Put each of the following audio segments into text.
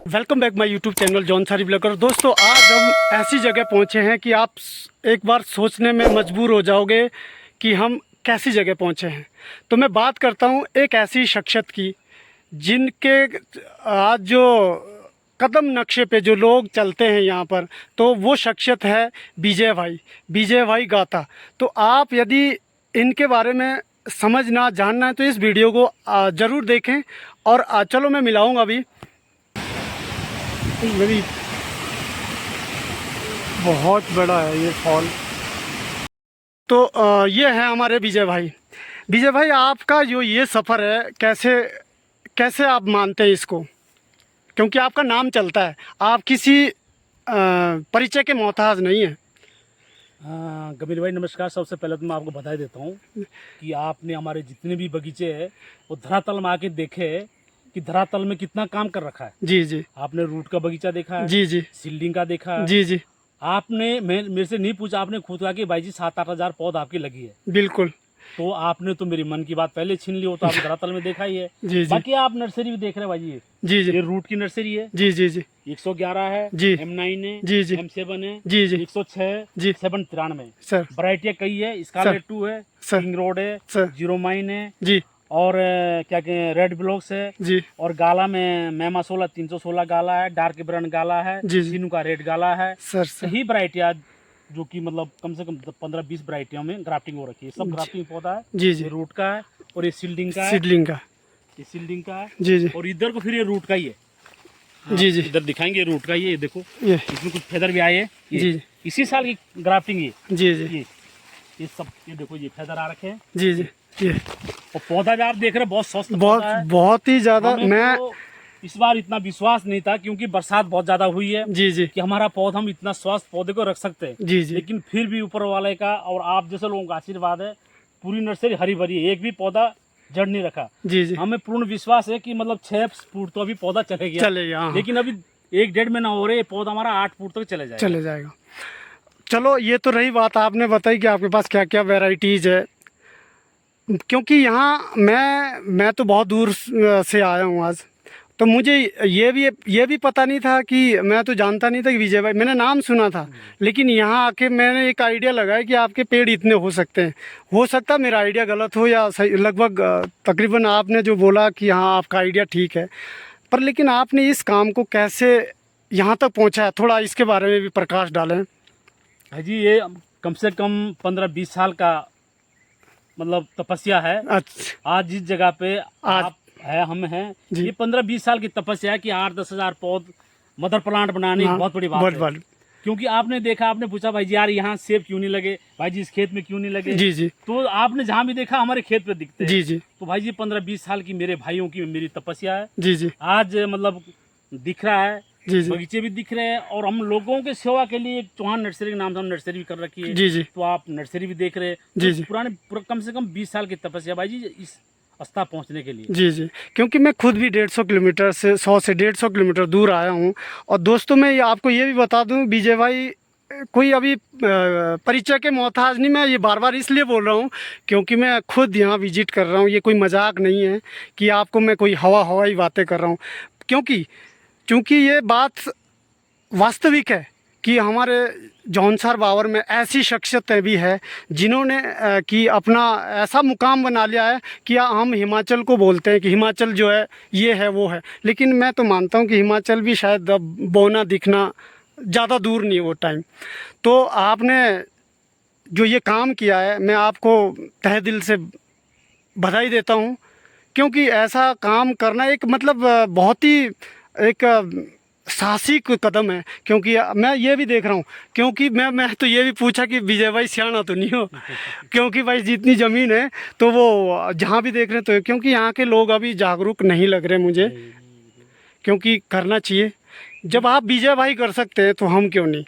Welcome back my YouTube channel Jaunsari blogger. दोस्तों, आज हम ऐसी जगह पहुंचे हैं कि आप एक बार सोचने में मजबूर हो जाओगे कि हम कैसी जगह पहुंचे हैं। तो मैं बात करता हूं एक ऐसी शख्सियत की जिनके आज जो कदम नक्शे पे जो लोग चलते हैं यहाँ पर, तो वो शख्सियत है विजय भाई गाता। तो आप यदि इनके बारे में समझना जानना है तो इस वीडियो को ज़रूर देखें। और चलो मैं मिलाऊंगा अभी मेरी। बहुत बड़ा है ये फॉल। तो ये है हमारे विजय भाई आपका जो ये सफ़र है, कैसे कैसे आप मानते हैं इसको, क्योंकि आपका नाम चलता है, आप किसी परिचय के मोहताज नहीं है। गंभीर भाई नमस्कार। सबसे पहले तो मैं आपको बधाई देता हूँ कि आपने हमारे जितने भी बगीचे हैं वो धरातल में आके देखे कि धरातल में कितना काम कर रखा है। जी। आपने रूट का बगीचा देखा है, जी। सील्डिंग का देखा है। जी। आपने मेरे से नहीं पूछा, आपने खुद कहा कि भाई जी 7-8 हज़ार पौध आपकी लगी है। बिल्कुल। तो आपने तो मेरी मन की बात पहले छीन ली हो, तो आपने धरातल में देखा ही है। जी। बाकी आप नर्सरी भी देख रहे हैं भाई जी। जी। ये रूट की नर्सरी है। जी। 111 है जी। M9 है। जी। M7 है। जी। 106 जी। 793 सर। वरायटियाँ कई है। स्कारलेट 2 है, सर। किंग रोड है, सर। जीरो माइन है, जी। और क्या कहें रेड ब्लॉक्स है। जी। और गाला में मैमा 16 316 गाला है, डार्क ब्राउन गाला है, जी। सीनू का रेड गाला है। सर। सही वरायटियाँ जो कि मतलब कम से कम 15-20 वरायटियों में ग्राफ्टिंग हो रखी है। सब ग्राफ्टिंग पौधा है। जी। ये रूट का है और ये सील्डिंग का है। सीडलिंग का। ये सील्डिंग का है। जी। और इधर को फिर ये रूट का ही है। जी। इधर दिखाएंगे रूट का ये देखो, ये। इसमें कुछ फेदर भी आए हैं। जी। इसी साल की ग्राफ्टिंग है। जी। ये सब ये देखो, ये फेदर आ रखे हैं। जी। ये और पौधा भी आप देख रहे हैं बहुत स्वस्थ पौधा है। बहुत ही ज़्यादा। हमें मैं तो इस बार इतना विश्वास नहीं था क्योंकि बरसात बहुत ज्यादा हुई है जी। कि हमारा पौधा हम इतना स्वस्थ पौधे को रख सकते हैं। जी। लेकिन फिर भी ऊपर वाले का और आप जैसे लोगों का आशीर्वाद है, पूरी नर्सरी हरी भरी है, एक भी पौधा जड़ नहीं रखा। जी। हमें पूर्ण विश्वास है कि मतलब 6 फुट तो अभी पौधा चले गया। हाँ। लेकिन अभी 1-1.5 महीना हो रहे, पौधा हमारा 8 फुट तक चले जाएगा। चलो, ये तो रही बात आपने बताई कि आपके पास क्या क्या वैरायटीज़ है। क्योंकि यहाँ मैं तो बहुत दूर से आया हूँ आज, तो मुझे ये भी पता नहीं था कि मैं तो जानता नहीं था कि विजय भाई, मैंने नाम सुना था, लेकिन यहाँ आके मैंने एक आइडिया लगाया कि आपके पेड़ इतने हो सकते हैं। हो सकता मेरा आइडिया गलत हो या सही, लगभग तकरीबन आपने जो बोला कि हाँ आपका आइडिया ठीक है, पर लेकिन आपने इस काम को कैसे यहाँ तक पहुँचाया, थोड़ा इसके बारे में भी प्रकाश डालें। हाँ जी, ये कम से कम 15-20 साल का मतलब तपस्या है। अच्छा। आज जिस जगह पे आज आप है हम हैं, जी। ये 15-20 साल की तपस्या है कि 8-10 हज़ार पौध मदर प्लांट बनाने हाँ, एक बहुत बड़ी बात है। क्योंकि आपने देखा, आपने पूछा भाई जी यार यहाँ सेब क्यों नहीं लगे, भाई जी इस खेत में क्यों नहीं लगे। जी। तो आपने जहाँ भी देखा हमारे खेत पे दिखते हैं। जी। तो भाई जी 15-20 साल की मेरे भाइयों की मेरी तपस्या है। जी। आज मतलब दिख रहा है, जी। बगीचे भी दिख रहे हैं, और हम लोगों के सेवा के लिए चौहान नर्सरी के नाम से हम नर्सरी भी कर रखी है। जी। तो आप नर्सरी भी देख रहे हैं। जी। तो कम से कम 20 साल की तपस्या भाई जी इस स्तर पहुंचने के लिए। जी। क्योंकि मैं खुद भी 150 किलोमीटर से 100 से 150 किलोमीटर दूर आया हूँ। और दोस्तों, मैं आपको ये भी बता दूँ, विजय भाई कोई अभी परिचय के मोहताज नहीं। मैं ये बार बार इसलिए बोल रहा हूँ क्योंकि मैं खुद यहाँ विजिट कर रहा हूँ। ये कोई मजाक नहीं है कि आपको मैं कोई हवाई बातें कर रहा हूँ, क्योंकि ये बात वास्तविक है कि हमारे जौनसार बावर में ऐसी शख्सियतें भी है जिन्होंने कि अपना ऐसा मुकाम बना लिया है कि हम हिमाचल को बोलते हैं कि हिमाचल जो है ये है वो है, लेकिन मैं तो मानता हूँ कि हिमाचल भी शायद अब बौना दिखना ज़्यादा दूर नहीं है वो टाइम। तो आपने जो ये काम किया है, मैं आपको तहे दिल से बधाई देता हूँ, क्योंकि ऐसा काम करना एक मतलब बहुत ही एक साहसिक कदम है। क्योंकि मैं ये भी देख रहा हूँ, क्योंकि मैं तो ये भी पूछा कि विजय भाई सियाना तो नहीं हो, क्योंकि भाई जितनी ज़मीन है तो वो जहाँ भी देख रहे हैं, तो क्योंकि यहाँ के लोग अभी जागरूक नहीं लग रहे मुझे, क्योंकि करना चाहिए। जब आप विजय भाई कर सकते हैं तो हम क्यों नहीं।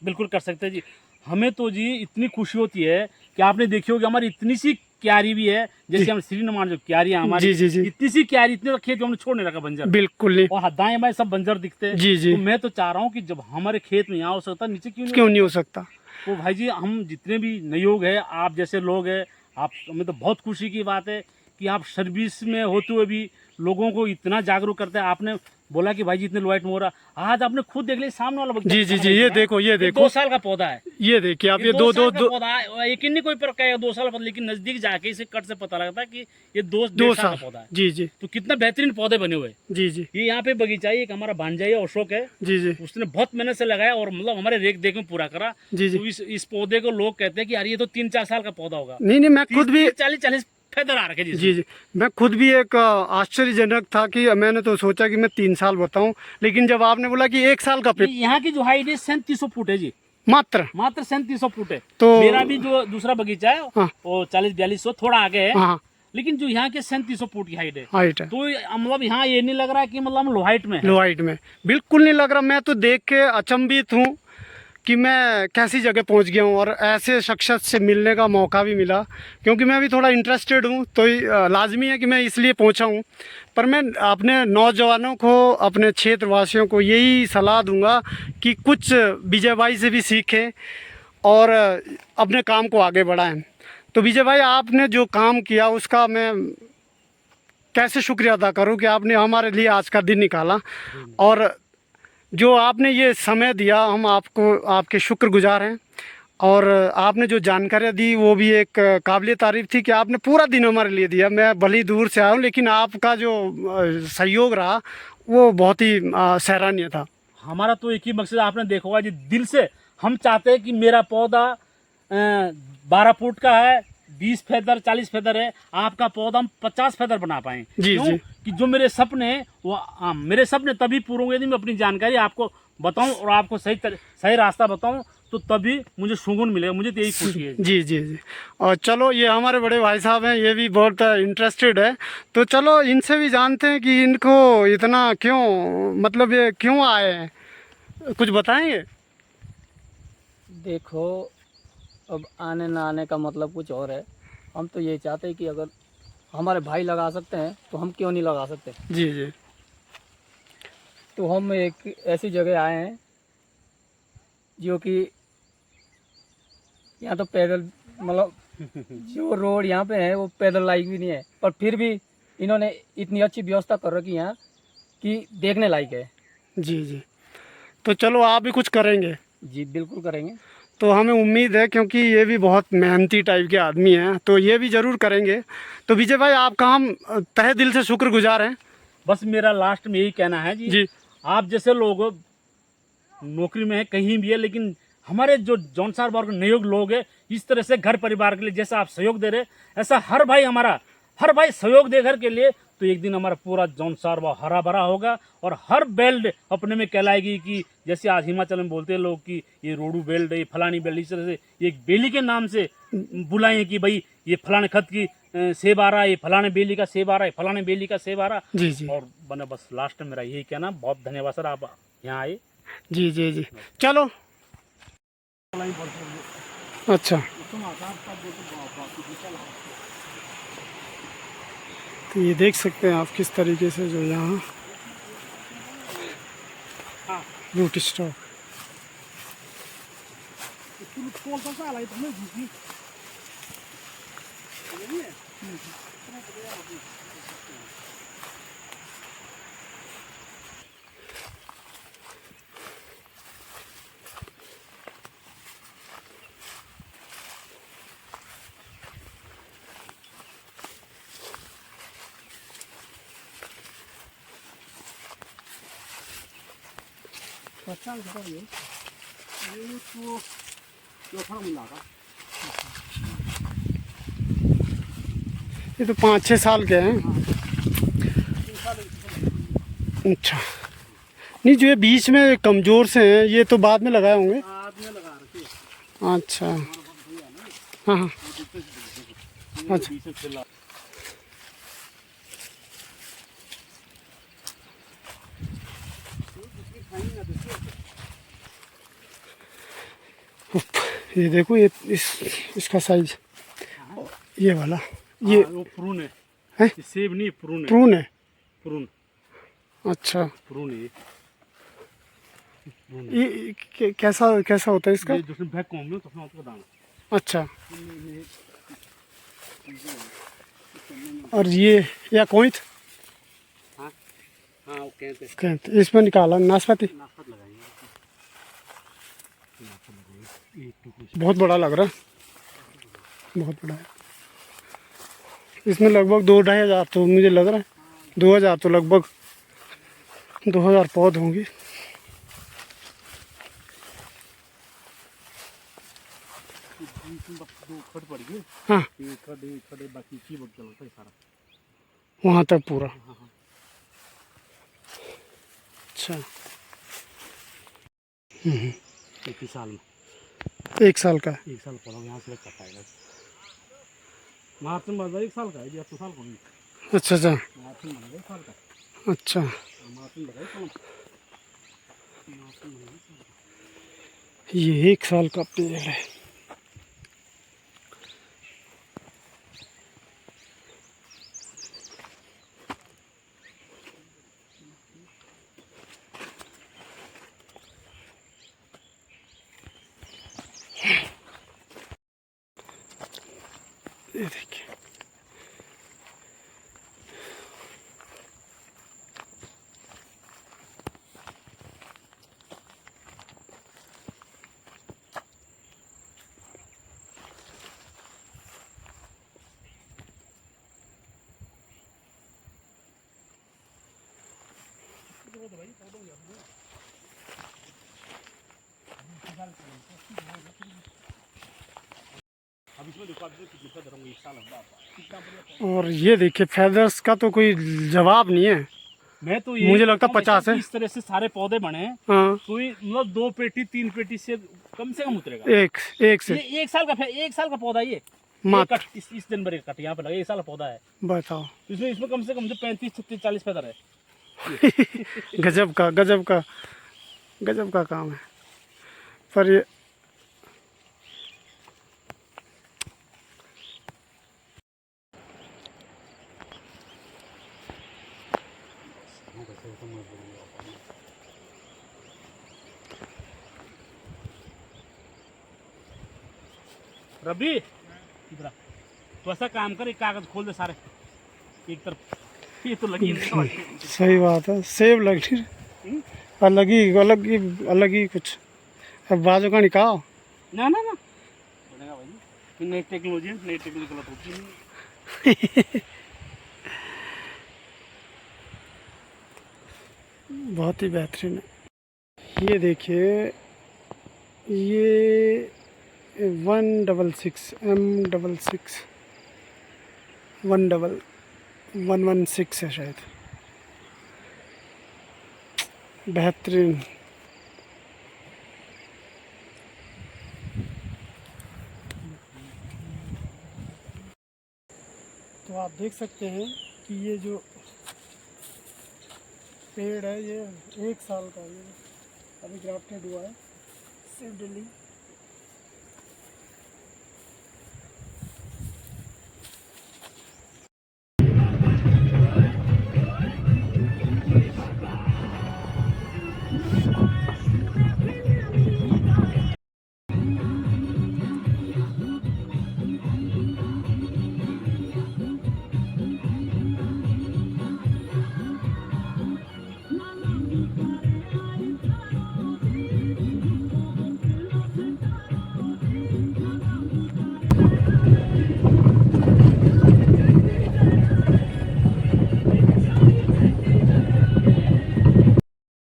बिल्कुल कर सकते हैं जी। हमें तो जी इतनी खुशी होती है कि आपने देखी होगी हमारी इतनी सी क्यारी भी है, जैसे हम श्रीनमान जो क्यारी है हमारी, जी। इतनी सी क्यारी, इतने खेत हमने छोड़ नहीं रखा बंजर। बिल्कुल नहीं। और दाएं बाएं सब बंजर दिखते हैं। जी। तो मैं तो चाह रहा हूँ कि जब हमारे खेत में यहाँ हो सकता, नीचे क्यों नहीं हो सकता। तो भाई जी हम जितने भी नयोग है, आप जैसे लोग हैं, आप हमें तो बहुत खुशी की बात है कि आप सर्विस में होते हुए भी लोगों को इतना जागरूक करते हैं। आपने बोला कि भाई जी इतने लाइट में हो रहा, आज आपने खुद देख लिया सामने वाला बगीचा जी जी जी, ये देखो ये देखो 2 साल का पौधा है। ये देखिए आप, ये ये दो दो साल दो का दो पौधा है, यकीन नहीं कोई पर कहेगा 2 साल का पौधा, लेकिन नजदीक जाके इसे कट से पता लगता है कि ये 2 साल का पौधा है। जी जी तो कितना बेहतरीन पौधे बने हुए। जी जी ये यहाँ पे बगीचा है, एक हमारा भांजा है अशोक है, जी जी उसने बहुत मेहनत से लगाया और मतलब हमारे रेख देख में पूरा करा। जी जी। तो इस पौधे को लोग कहते हैं कि यार ये तो 3-4 साल का पौधा होगा। नहीं नहीं, मैं खुद भी 40 फेदर आ रखे जी। जी जी, मैं खुद भी एक आश्चर्यजनक था कि मैंने तो सोचा कि मैं 3 साल बताऊं, लेकिन जब आपने बोला कि 1 साल का पेड़, यहाँ की जो हाइट है 3700 फुट है जी, मात्र मात्र 3700 फुट है। तो मेरा भी जो दूसरा बगीचा है हाँ। वो 40-4200 थोड़ा आगे है, हाँ लेकिन जो यहाँ के 3700 फुट की हाइट है, हाइट है, तो मतलब यहाँ ये नहीं लग रहा है कि मतलब हम लो हाइट में है। लो हाइट में बिल्कुल नहीं लग रहा। मैं तो देख के अचंभित हूँ कि मैं कैसी जगह पहुंच गया हूं, और ऐसे शख्सियत से मिलने का मौका भी मिला, क्योंकि मैं भी थोड़ा इंटरेस्टेड हूं, तो लाजमी है कि मैं इसलिए पहुंचा हूं। पर मैं अपने नौजवानों को, अपने क्षेत्रवासियों को यही सलाह दूंगा कि कुछ विजय भाई से भी सीखें और अपने काम को आगे बढ़ाएं। तो विजय भाई, आपने जो काम किया उसका मैं कैसे शुक्रिया अदा करूं कि आपने हमारे लिए आज का दिन निकाला, और जो आपने ये समय दिया, हम आपको आपके शुक्रगुजार हैं। और आपने जो जानकारियाँ दी वो भी एक काबिल तारीफ़ थी कि आपने पूरा दिन हमारे लिए दिया। मैं भले ही दूर से आया हूँ, लेकिन आपका जो सहयोग रहा वो बहुत ही सराहनीय था। हमारा तो एक ही मकसद आपने देखा होगा जी, दिल से हम चाहते हैं कि मेरा पौधा 12 फुट का है, 20 फेदर 40 फेदर है, आपका पौधा हम 50 फेदर बना पाए। जी क्यों? जी कि जो मेरे सपने हैं वो मेरे सपने तभी पूरे होंगे यदि मैं अपनी जानकारी आपको बताऊं और आपको सही रास्ता बताऊं, तो तभी मुझे सुकून मिलेगा। मुझे तो यही खुशी है जी जी जी। और चलो, ये हमारे बड़े भाई साहब हैं, ये भी बहुत इंटरेस्टेड है, तो चलो इनसे भी जानते हैं कि इनको इतना क्यों, मतलब ये क्यों आए हैं, कुछ बताएंगे? देखो, अब आने ना आने का मतलब कुछ और है। हम तो ये चाहते हैं कि अगर हमारे भाई लगा सकते हैं तो हम क्यों नहीं लगा सकते। जी जी तो हम एक ऐसी जगह आए हैं जो कि यहाँ तो पैदल, मतलब जो रोड यहाँ पे है वो पैदल लायक भी नहीं है, पर फिर भी इन्होंने इतनी अच्छी व्यवस्था कर रखी है यहाँ कि देखने लायक है। जी जी। तो चलो आप भी कुछ करेंगे? जी बिल्कुल करेंगे। तो हमें उम्मीद है, क्योंकि ये भी बहुत मेहनती टाइप के आदमी हैं, तो ये भी ज़रूर करेंगे। तो विजय भाई, आपका हम तहे दिल से शुक्रगुजार हैं। बस मेरा लास्ट में यही कहना है जी, आप जैसे लोग नौकरी में है, कहीं भी है, लेकिन हमारे जो जौनसार वर्ग नियोग लोग हैं, इस तरह से घर परिवार के लिए जैसा आप सहयोग दे रहे, ऐसा हर भाई सहयोग दे घर के लिए, तो एक दिन हमारा पूरा जौनसार वो हरा भरा होगा और हर बेल्ट अपने में कहलाएगी। कि जैसे आज हिमाचल में बोलते हैं लोग कि ये रोडू बेल्ट है, ये फलानी बेल्ट, इस तरह से एक बेली के नाम से बुलाएं कि भाई ये फलाने खत की सेब आ रहा है, ये फलाने बेली का सेब आ रहा है, फलाने बेली का सेब आ रहा। जी जी। और बने बस लास्ट में मेरा यही कहना, बहुत धन्यवाद सर आप यहाँ आए। जी जी जी। चलो, अच्छा, तो ये देख सकते हैं आप किस तरीके से जो यहाँ रूट स्टॉक। ये तो 5-6 साल के हैं। अच्छा, नहीं, जो ये बीच में कमज़ोर से हैं ये तो बाद में लगाए होंगे। अच्छा, हाँ हाँ, अच्छा। ये देखो, ये इसका साइज, ये वाला, ये वो प्रून है, है? ये सेब नहीं, प्रून है। प्रून है? प्रून, अच्छा, प्रून है ये कैसा होता है इसका? ये जिसमें बैक कॉम में तो उसमें आपको दाना। अच्छा, और ये या कोइथ? हाँ वो कहते कहते इसमें निकाला नाशपाती नाशपाती लगाएंगे। बहुत बड़ा लग रहा है, बहुत बड़ा है। इसमें लगभग 2-2,500 तो मुझे लग रहा है, 2,000 तो लगभग 2,000 पौध होंगी। दो खड़ पड़ गए, हाँ खड़े बाकी की बोट चलता है सारा वहाँ तक पूरा। हाँ हाँ। अच्छा 31 साल में 1 साल का है। 1 साल पड़ा यहाँ से कटा है मार्च में बना 1 साल का है, 2 साल का नहीं। अच्छा अच्छा मार्च में बना 1 साल का। अच्छा मार्च में लगाए कौन मार्च में बना 1 साल का। ये 1 साल का पेड़ है। ये देखिए अब इसमें देखो कितने का धरूंगा 1 साल बाद। और ये देखिए फेदर्स का तो कोई जवाब नहीं है। मैं तो मुझे लगता 50 है। इस तरह से सारे पौधे बने हैं, हाँ कोई मतलब 2 पेटी 3 पेटी से कम उतरेगा। एक से ये 1 साल का 1 साल का पौधा ये मात्र। कट इस जनवरी का कट यहाँ पे लगा, 1 साल का पौधा है। बताओ इसमें इसमें कम से कम 35 36 40 फेदर है। गजब का गजब का गजब का काम है। पर ये रबी इधर आ। तो ऐसा काम कर, एक कागज खोल दे सारे एक तरफ, ये तो लगी सही बात है। सेब लग रही अलग ही कुछ। अब बाजू का निकाल ना ना ना बनेगा भाई, ये नई टेक्नोलॉजी है, नई टेक्नोलॉजी गलत होती नहीं। बहुत ही बेहतरीन है। ये देखिए ये 166 M66 11116 है शायद। बेहतरीन। तो आप देख सकते हैं कि ये जो पेड़ है ये 1 साल का, ये अभी ग्राफ्टेड हुआ है सीडली।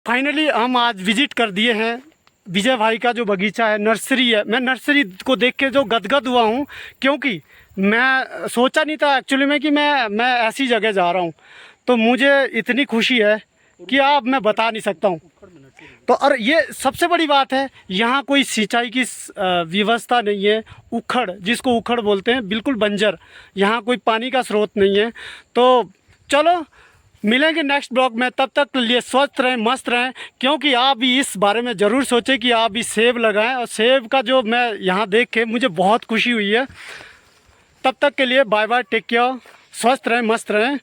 फाइनली हम आज विजिट कर दिए हैं विजय भाई का जो बगीचा है, नर्सरी है। मैं नर्सरी को देख के जो गदगद हुआ हूँ, क्योंकि मैं सोचा नहीं था एक्चुअली में कि मैं ऐसी जगह जा रहा हूँ। तो मुझे इतनी खुशी है कि आप मैं बता नहीं सकता हूँ। तो और ये सबसे बड़ी बात है, यहाँ कोई सिंचाई की व्यवस्था नहीं है। उखड़, जिसको उखड़ बोलते हैं, बिल्कुल बंजर। यहाँ कोई पानी का स्रोत नहीं है। तो चलो मिलेंगे नेक्स्ट ब्लॉग में, तब तक के लिए स्वस्थ रहें, मस्त रहें। क्योंकि आप भी इस बारे में ज़रूर सोचें कि आप भी सेब लगाएं। और सेब का जो मैं यहाँ देख के मुझे बहुत खुशी हुई है। तब तक के लिए बाय बाय, टेक केयर, स्वस्थ रहें, मस्त रहें।